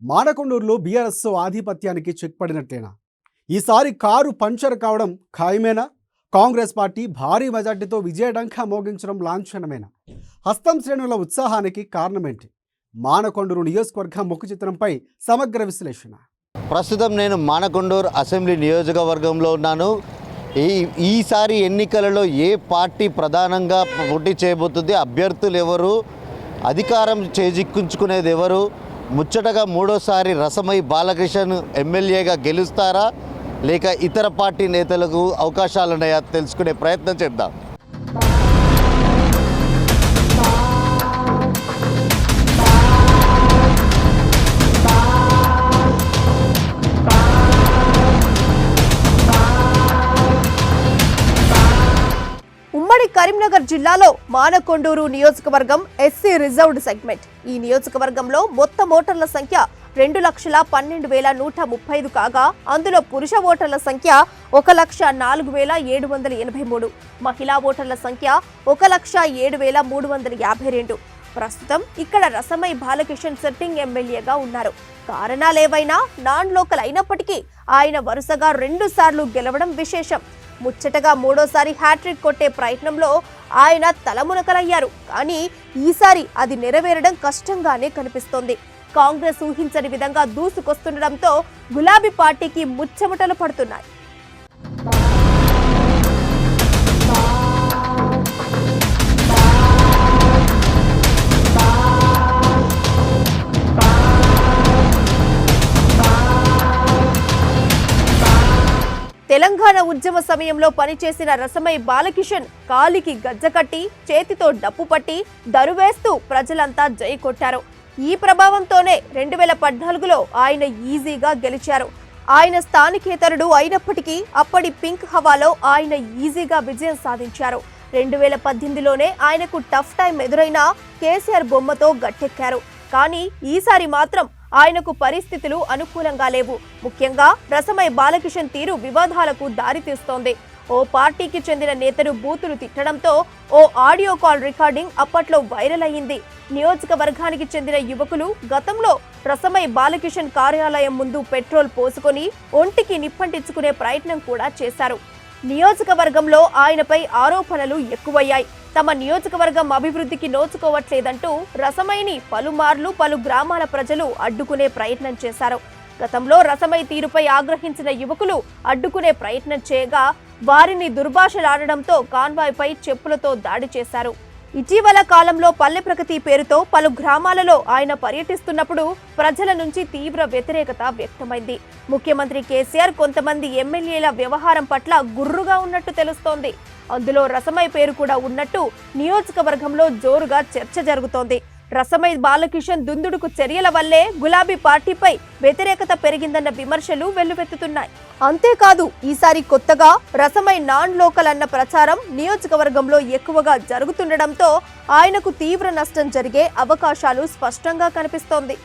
మానకొండూరులో BRS ఆధిపత్యానికి check పడినట్టేనా? ఈసారి car puncture కావడం ఖాయమేనా? కాంగ్రెస్ పార్టీ భారీ మెజార్టీతో విజయడంకా మోగించడం లాంఛనమేనా? హస్తం శ్రేణుల ఉత్సాహానికి కారణమేంటి? మానకొండూరు నియోజకవర్గం ముఖ చిత్రంపై సమగ్ర విశ్లేషణ. ప్రస్తుతం నేను మానకొండూరు అసెంబ్లీ నియోజకవర్గంలో ఉన్నాను. ఈసారి ఎన్నికలలో ఏ పార్టీ ప్రధానంగా పోటీ చేయబోతుంది, అభ్యర్థులు ఎవరు, అధికారం చేజిక్కించుకునేది ఎవరు, ముచ్చటగా మూడోసారి రసమై బాలకృష్ణ ఎమ్మెల్యేగా గెలుస్తారా లేక ఇతర పార్టీ నేతలకు అవకాశాలున్నాయా తెలుసుకునే ప్రయత్నం చేద్దాం. ఉమ్మడి కరీంనగర్ జిల్లాలో మానకొండూరు నియోజకవర్గం ఎస్సీ రిజర్వ్డ్ సెగ్మెంట్. ఈ నియోజకవర్గంలో మొత్తం ఓటర్ల సంఖ్య 2,12,135 కాగా అందులో పురుష ఓటర్ల సంఖ్య 1,04,783, మహిళా ఓటర్ల సంఖ్య 1,07,352. ప్రస్తుతం ఇక్కడ రసమై బాలకృష్ణ సిట్టింగ్ ఎమ్మెల్యేగా ఉన్నారు. కారణాలేవైనా నాన్ లోకల్ అయినప్పటికీ ఆయన వరుసగా 2 సార్లు గెలవడం విశేషం. ముచ్చటగా మూడోసారి హ్యాట్రిక్ కొట్టే ప్రయత్నంలో ఆయన తలమునకలయ్యారు. కానీ ఈసారి అది నెరవేరడం కష్టంగానే కనిపిస్తోంది. కాంగ్రెస్ ఊహించని విధంగా దూసుకొస్తుండటంతో గులాబీ పార్టీకి ముచ్చెమటలు పడుతున్నాయి. తెలంగాణ ఉద్యమ సమయంలో పనిచేసిన రసమై బాలకృష్ణ కాలికి గజ్జకట్టి చేతితో డప్పు పట్టి దరువేస్తూ ప్రజలంతా జై కొట్టారు. ఈ ప్రభావంతోనే 2014లో ఆయన ఈజీగా గెలిచారు. ఆయన స్థానికేతరుడు అయినప్పటికీ అప్పటి పింక్ హవాలో ఆయన ఈజీగా విజయం సాధించారు. 2018లోనే ఆయనకు టఫ్ టైం ఎదురైనా కేసీఆర్ బొమ్మతో గట్టెక్కారు. కానీ ఈసారి మాత్రం ఆయనకు పరిస్థితులు అనుకూలంగా లేవు. ముఖ్యంగా రసమై బాలకృష్ణ తీరు వివాదాలకు దారితీస్తోంది. ఓ పార్టీకి చెందిన నేతను బూతులు తిట్టడంతో ఓ ఆడియో కాల్ రికార్డింగ్ అప్పట్లో వైరల్ అయ్యింది. నియోజకవర్గానికి చెందిన యువకులు గతంలో రసమై బాలకృష్ణ కార్యాలయం ముందు పెట్రోల్ పోసుకొని ఒంటికి నిప్పంటించుకునే ప్రయత్నం కూడా చేశారు. నియోజకవర్గంలో ఆయనపై ఆరోపణలు ఎక్కువయ్యాయి. తమ నియోజకవర్గం అభివృద్ధికి నోచుకోవట్లేదంటూ రసమైని పలుమార్లు పలు గ్రామాల ప్రజలు అడ్డుకునే ప్రయత్నం చేశారు. గతంలో రసమై తీరుపై ఆగ్రహించిన యువకులు అడ్డుకునే ప్రయత్నం చేయగా వారిని దుర్భాషలాడడంతో కాన్వాయ్పై చెప్పులతో దాడి చేశారు. ఇటీవల కాలంలో పల్లె ప్రగతి పేరుతో పలు గ్రామాలలో ఆయన పర్యటిస్తున్నప్పుడు ప్రజల నుంచి తీవ్ర వ్యతిరేకత వ్యక్తమైంది. ముఖ్యమంత్రి కేసీఆర్ కొంతమంది ఎమ్మెల్యేల వ్యవహారం పట్ల గుర్రుగా ఉన్నట్టు తెలుస్తోంది. అందులో రసమై పేరు కూడా ఉన్నట్టు నియోజకవర్గంలో జోరుగా చర్చ జరుగుతోంది. రసమై బాలకృష్ణ దుందుడుకు చర్యల వల్లే గులాబీ పార్టీపై వ్యతిరేకత పెరిగిందన్న విమర్శలు వెల్లువెత్తుతున్నాయి. అంతేకాదు ఈసారి కొత్తగా రసమై నాన్ లోకల్ అన్న ప్రచారం నియోజకవర్గంలో ఎక్కువగా జరుగుతుండటంతో ఆయనకు తీవ్ర నష్టం జరిగే అవకాశాలు స్పష్టంగా కనిపిస్తోంది.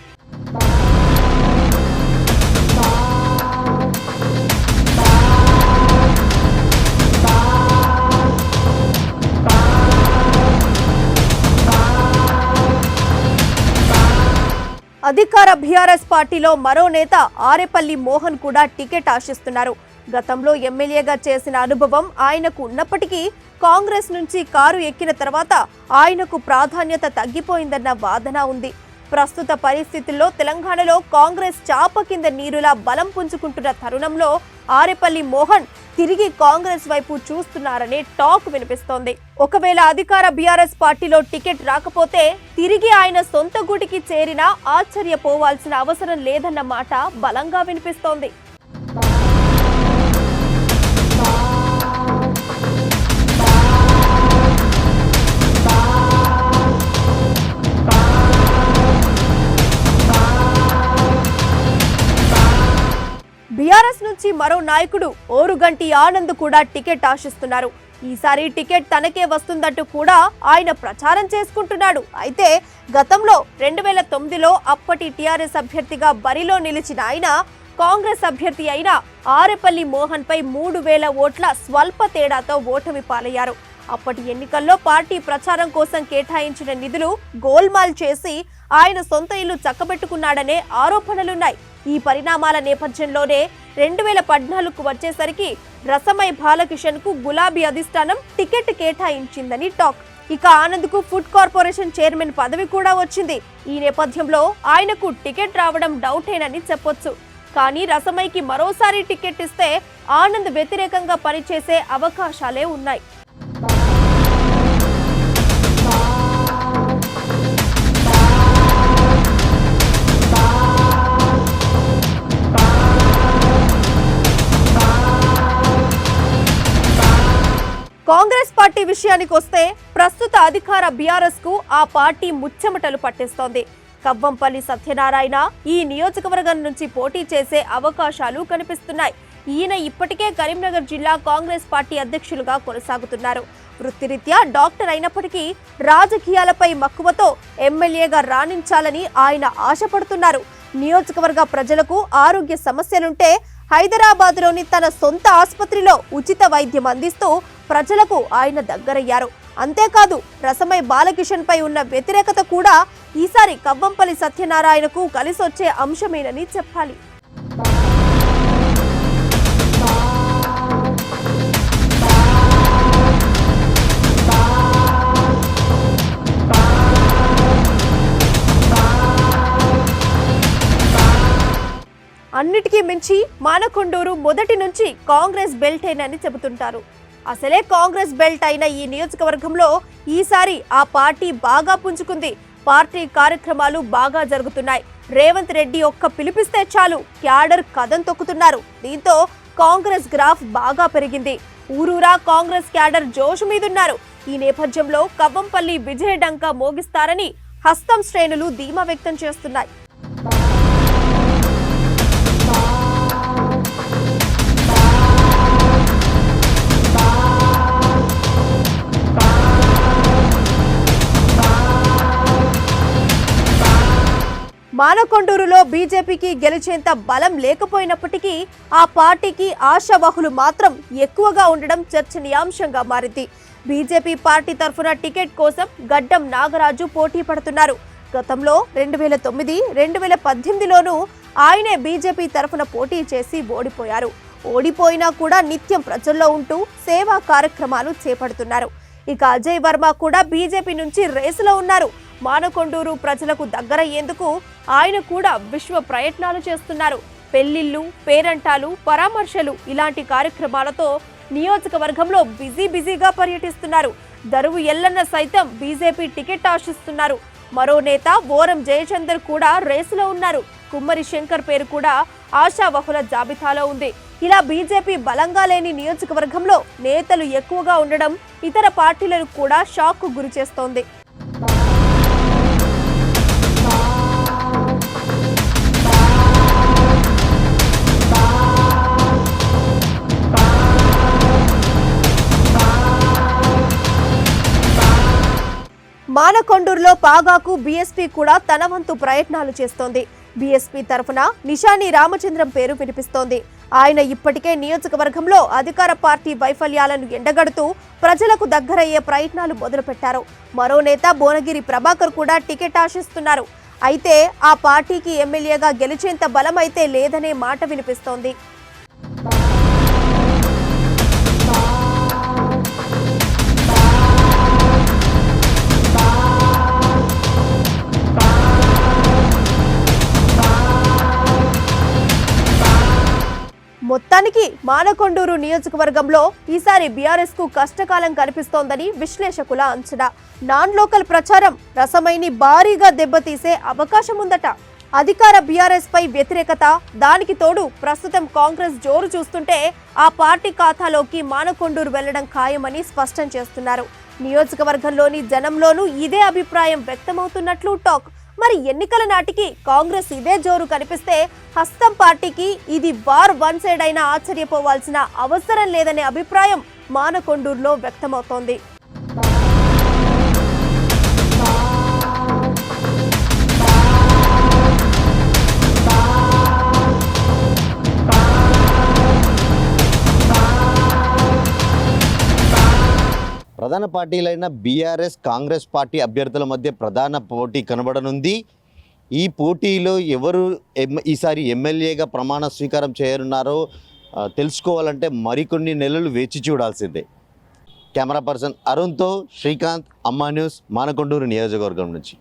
అధికార బీఆర్ఎస్ పార్టీలో మరో నేత ఆరేపల్లి మోహన్ కూడా టికెట్ ఆశిస్తున్నారు. గతంలో ఎమ్మెల్యేగా చేసిన అనుభవం ఆయనకు ఉన్నప్పటికీ కాంగ్రెస్ నుంచి కారు ఎక్కిన తర్వాత ఆయనకు ప్రాధాన్యత తగ్గిపోయిందన్న వాదన ఉంది. ప్రస్తుత పరిస్థితుల్లో తెలంగాణలో కాంగ్రెస్ చాప కింద నీరులా బలం పుంజుకుంటున్న తరుణంలో ఆరేపల్లి మోహన్ తిరిగి కాంగ్రెస్ వైపు చూస్తున్నారనే టాక్ వినిపిస్తోంది. ఒకవేళ అధికార బీఆర్ఎస్ పార్టీలో టికెట్ రాకపోతే తిరిగి ఆయన సొంత గుడికి చేరినా ఆశ్చర్యపోవాల్సిన అవసరం లేదన్న మాట బలంగా వినిపిస్తోంది. బీఆర్ఎస్ నుంచి మరో నాయకుడు ఓరుగంటి ఆనంద్ కూడా టికెట్ ఆశిస్తున్నారు. ఈసారి టికెట్ తనకే వస్తుందంటూ కూడా ఆయన ప్రచారం చేసుకుంటున్నాడు. అయితే గతంలో 2009లో అప్పటి టీఆర్ఎస్ అభ్యర్థిగా బరిలో నిలిచిన ఆయన కాంగ్రెస్ అభ్యర్థి అయిన ఆరేపల్లి మోహన్ పై 3,000 ఓట్ల స్వల్ప తేడాతో ఓటమి పాలయ్యారు. అప్పటి ఎన్నికల్లో పార్టీ ప్రచారం కోసం కేటాయించిన నిధులు గోల్మాల్ చేసి ఆయన సొంత ఇల్లు చక్కబెట్టుకున్నాడనే ఆరోపణలున్నాయి. ఈ పరిణామాల నేపథ్యంలోనే 2014కు వచ్చేసరికి రసమై బాలకిషన్ కు గులాబీ అధిష్టానం టికెట్ కేటాయించిందని టాక్. ఇక ఆనంద్కు ఫుడ్ కార్పొరేషన్ చైర్మన్ పదవి కూడా వచ్చింది. ఈ నేపథ్యంలో ఆయనకు టికెట్ రావడం డౌటేనని చెప్పొచ్చు. కానీ రసమైకి మరోసారి టికెట్ ఇస్తే ఆనంద్ వ్యతిరేకంగా పనిచేసే అవకాశాలే ఉన్నాయి. కాంగ్రెస్ పార్టీ విషయానికి వస్తే ప్రస్తుత అధికార బీఆర్ఎస్ కు ఆ పార్టీ ముచ్చెమటలు పట్టిస్తోంది. కవ్వంపల్లి సత్యనారాయణ ఈ నియోజకవర్గం నుంచి పోటీ చేసే అవకాశాలు కనిపిస్తున్నాయి. ఈయన ఇప్పటికే కరీంనగర్ జిల్లా కాంగ్రెస్ పార్టీ అధ్యక్షులుగా కొనసాగుతున్నారు. వృత్తిరీత్యా డాక్టర్ అయినప్పటికీ రాజకీయాలపై మక్కువతో ఎమ్మెల్యేగా రాణించాలని ఆయన ఆశపడుతున్నారు. నియోజకవర్గ ప్రజలకు ఆరోగ్య సమస్యలుంటే హైదరాబాద్లోని తన సొంత ఆసుపత్రిలో ఉచిత వైద్యం అందిస్తూ ప్రజలకు ఆయన దగ్గరయ్యారు. అంతేకాదు రసమై బాలకిషన్ పై ఉన్న వ్యతిరేకత కూడా ఈసారి కవ్వంపల్లి సత్యనారాయణకు కలిసొచ్చే అంశమేనని చెప్పాలి. అన్నిటికీ మించి మానకొండూరు మొదటి నుంచి కాంగ్రెస్ బెల్టేనని చెబుతుంటారు. అసలే కాంగ్రెస్ బెల్ట్ అయిన ఈ నియోజకవర్గంలో ఈసారి ఆ పార్టీ బాగా పుంజుకుంది. పార్టీ కార్యక్రమాలు బాగా జరుగుతున్నాయి. రేవంత్ రెడ్డి ఒక్క పిలిపిస్తే చాలు క్యాడర్ కదం తొక్కుతున్నారు. దీంతో కాంగ్రెస్ గ్రాఫ్ బాగా పెరిగింది. ఊరూరా కాంగ్రెస్ క్యాడర్ జోష్ మీదున్నారు. ఈ నేపథ్యంలో కవ్వంపల్లి విజయ డంకా మోగిస్తారని హస్తం శ్రేణులు ధీమా వ్యక్తం చేస్తున్నాయి. మానకొండూరులో బీజేపీకి గెలిచేంత బలం లేకపోయినప్పటికీ ఆ పార్టీకి ఆశావహులు మాత్రం ఎక్కువగా ఉండడం చర్చనీయాంశంగా మారింది. బీజేపీ పార్టీ తరఫున టికెట్ కోసం గడ్డం నాగరాజు పోటీ పడుతున్నారు. గతంలో 2009, 2018లోనూ ఆయనే బీజేపీ తరఫున పోటీ చేసి ఓడిపోయారు. ఓడిపోయినా కూడా నిత్యం ప్రజల్లో ఉంటూ సేవా కార్యక్రమాలు చేపడుతున్నారు. ఇక అజయ్ వర్మ కూడా బీజేపీ నుంచి రేసులో ఉన్నారు. మానకొండూరు ప్రజలకు దగ్గరయ్యేందుకు ఆయన కూడా విశ్వ ప్రయత్నాలు చేస్తున్నారు. పెళ్లిళ్లు, పేరంటాలు, పరామర్శలు ఇలాంటి కార్యక్రమాలతో నియోజకవర్గంలో బిజీగా పర్యటిస్తున్నారు. దరువు ఎల్లన్న సైతం బీజేపీ టికెట్ ఆశిస్తున్నారు. మరో నేత బోరం జయచందర్ కూడా రేసులో ఉన్నారు. కుమ్మరి శంకర్ పేరు కూడా ఆశావహుల జాబితాలో ఉంది. ఇలా బీజేపీ బలంగా లేని నియోజకవర్గంలో నేతలు ఎక్కువగా ఉండడం ఇతర పార్టీలను కూడా షాక్కు గురి చేస్తోంది. మానకొండూరులో పాగాకు బీఎస్పీ కూడా తన వంతు ప్రయత్నాలు చేస్తోంది. బీఎస్పీ తరఫున నిషాని రామచంద్రం పేరు వినిపిస్తోంది. ఆయన ఇప్పటికే నియోజకవర్గంలో అధికార పార్టీ వైఫల్యాలను ఎండగడుతూ ప్రజలకు దగ్గరయ్యే ప్రయత్నాలు మొదలుపెట్టారు. మరో నేత భువనగిరి ప్రభాకర్ కూడా టికెట్ ఆశిస్తున్నారు. అయితే ఆ పార్టీకి ఎమ్మెల్యేగా గెలిచేంత బలం అయితే లేదనే మాట వినిపిస్తోంది. మొత్తానికి మానకొండూరు నియోజకవర్గంలో ఈసారి బీఆర్ఎస్ కు కష్టకాలం కనిపిస్తోందని విశ్లేషకుల అంచనా. నాన్ లోకల్ ప్రచారం రసమైని భారీగా దెబ్బతీసే అవకాశం ఉందట. అధికార బీఆర్ఎస్ పై వ్యతిరేకత, దానికి తోడు ప్రస్తుతం కాంగ్రెస్ జోరు చూస్తుంటే ఆ పార్టీ ఖాతాలోకి మానకొండూరు వెళ్లడం ఖాయమని స్పష్టం చేస్తున్నారు. నియోజకవర్గంలోని జనంలోనూ ఇదే అభిప్రాయం వ్యక్తమవుతున్నట్లు టాక్. మరి ఎన్నికల నాటికి కాంగ్రెస్ ఇదే జోరు కనిపిస్తే హస్తం పార్టీకి ఇది వార్ వన్ సైడ్ అయినా ఆశ్చర్యపోవాల్సిన అవసరం లేదనే అభిప్రాయం మానకొండూరులో వ్యక్తమవుతోంది. ప్రధాన పార్టీలైన బీఆర్ఎస్ కాంగ్రెస్ పార్టీ అభ్యర్థుల మధ్య ప్రధాన పోటీ కనబడనుంది. ఈ పోటీలో ఎవరు ఈసారి ఎమ్మెల్యేగా ప్రమాణ స్వీకారం చేయనున్నారో తెలుసుకోవాలంటే మరికొన్ని నెలలు వేచి చూడాల్సిందే. కెమెరా పర్సన్ అరుణ్తో శ్రీకాంత్, అమ్మా న్యూస్, మానకొండూరు నియోజకవర్గం నుంచి.